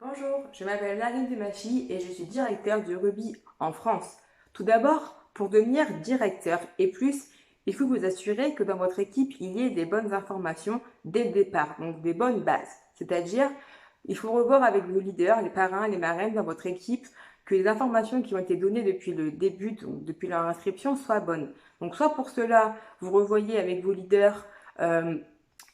Bonjour, je m'appelle Larine Demachi et je suis directeur du rugby en France. Tout d'abord, pour devenir directeur et plus, il faut vous assurer que dans votre équipe, il y ait des bonnes informations dès le départ, donc des bonnes bases. C'est-à-dire, il faut revoir avec vos leaders, les parrains, les marraines dans votre équipe, que les informations qui ont été données depuis le début, donc depuis leur inscription, soient bonnes. Donc soit pour cela, vous revoyez avec vos leaders euh,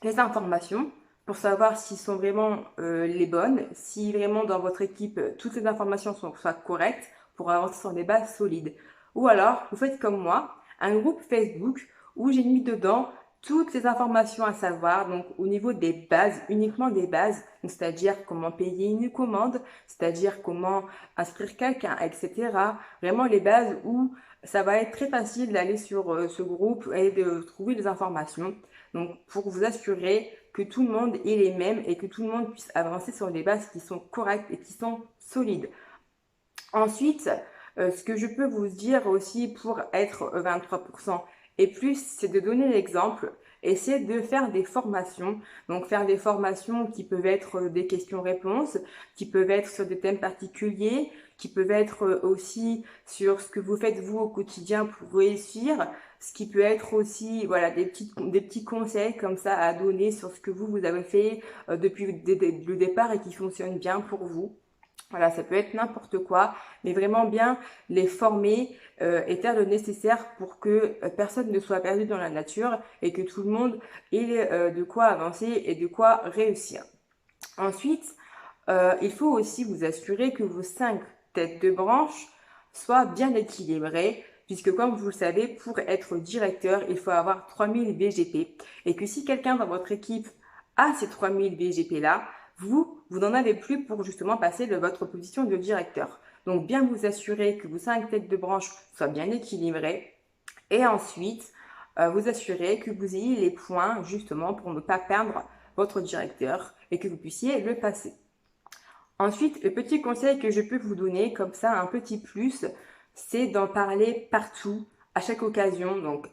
les informations pour savoir s'ils sont vraiment les bonnes, si vraiment dans votre équipe toutes les informations soient correctes pour avancer sur des bases solides. Ou alors, vous faites comme moi, un groupe Facebook où j'ai mis dedans toutes les informations à savoir, donc au niveau des bases, uniquement des bases, c'est-à-dire comment payer une commande, c'est-à-dire comment inscrire quelqu'un, etc. Vraiment les bases où ça va être très facile d'aller sur ce groupe et de trouver les informations. Donc, pour vous assurer que tout le monde ait les mêmes et que tout le monde puisse avancer sur des bases qui sont correctes et qui sont solides. Ensuite, ce que je peux vous dire aussi pour être 23% et plus, c'est de donner l'exemple et c'est de faire des formations. Donc faire des formations qui peuvent être des questions-réponses, qui peuvent être sur des thèmes particuliers, qui peuvent être aussi sur ce que vous faites vous au quotidien pour réussir, ce qui peut être aussi voilà des petits conseils comme ça à donner sur ce que vous avez fait depuis le départ et qui fonctionne bien pour vous. Voilà, ça peut être n'importe quoi, mais vraiment bien les former et faire le nécessaire pour que personne ne soit perdu dans la nature et que tout le monde ait de quoi avancer et de quoi réussir. Ensuite, il faut aussi vous assurer que vos 5 têtes de branche soient bien équilibrées, puisque comme vous le savez, pour être directeur, il faut avoir 3000 VGP. Et que si quelqu'un dans votre équipe a ces 3000 VGP-là, vous n'en avez plus pour justement passer de votre position de directeur. Donc bien vous assurer que vos 5 têtes de branche soient bien équilibrées. Et ensuite, vous assurer que vous ayez les points justement pour ne pas perdre votre directeur et que vous puissiez le passer. Ensuite, le petit conseil que je peux vous donner, comme ça, un petit plus, c'est d'en parler partout, à chaque occasion, donc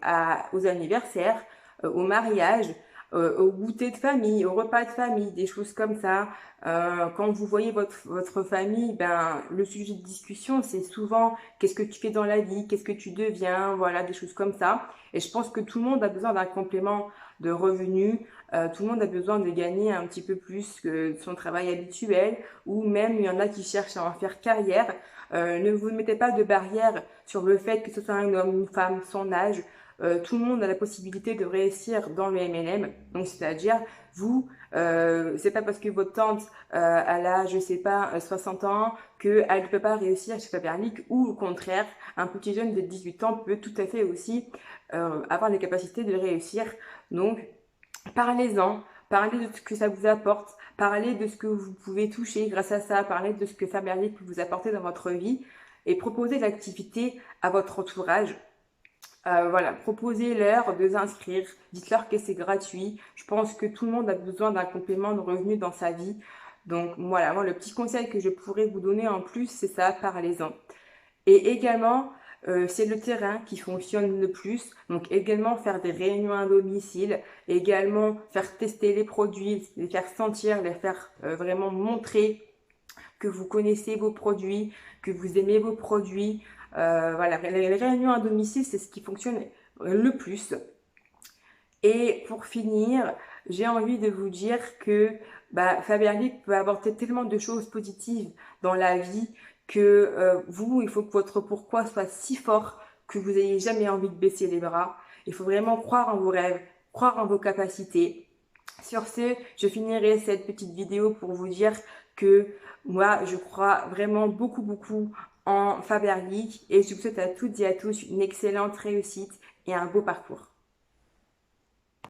aux anniversaires, au mariage, au goûter de famille, au repas de famille, des choses comme ça. Quand vous voyez votre famille, ben, le sujet de discussion, c'est souvent qu'est-ce que tu fais dans la vie, qu'est-ce que tu deviens, voilà, des choses comme ça. Et je pense que tout le monde a besoin d'un complément de revenus, tout le monde a besoin de gagner un petit peu plus que son travail habituel, ou même il y en a qui cherchent à en faire carrière. Ne vous mettez pas de barrière sur le fait que ce soit un homme, une femme, son âge. Tout le monde a la possibilité de réussir dans le MLM. Donc, c'est-à-dire, vous, c'est pas parce que votre tante, elle a, je sais pas, 60 ans, qu'elle ne peut pas réussir chez Faberlic, ou au contraire, un petit jeune de 18 ans peut tout à fait aussi avoir les capacités de réussir. Donc, parlez-en, parlez de ce que ça vous apporte, parlez de ce que vous pouvez toucher grâce à ça, parlez de ce que Faberlic peut vous apporter dans votre vie et proposez l'activité à votre entourage. Voilà, proposez-leur de s'inscrire, dites-leur que c'est gratuit. Je pense que tout le monde a besoin d'un complément de revenu dans sa vie. Donc voilà, moi le petit conseil que je pourrais vous donner en plus, c'est ça, parlez-en. Et également, c'est le terrain qui fonctionne le plus. Donc également faire des réunions à domicile, également faire tester les produits, les faire sentir, les faire vraiment montrer que vous connaissez vos produits, que vous aimez vos produits. Voilà, les réunions à domicile, c'est ce qui fonctionne le plus. Et pour finir, j'ai envie de vous dire que Faberlic peut apporter tellement de choses positives dans la vie que vous, il faut que votre pourquoi soit si fort que vous n'ayez jamais envie de baisser les bras. Il faut vraiment croire en vos rêves, croire en vos capacités. Sur ce, je finirai cette petite vidéo pour vous dire que moi, je crois vraiment beaucoup, beaucoup en Faberlic et je vous souhaite à toutes et à tous une excellente réussite et un beau parcours.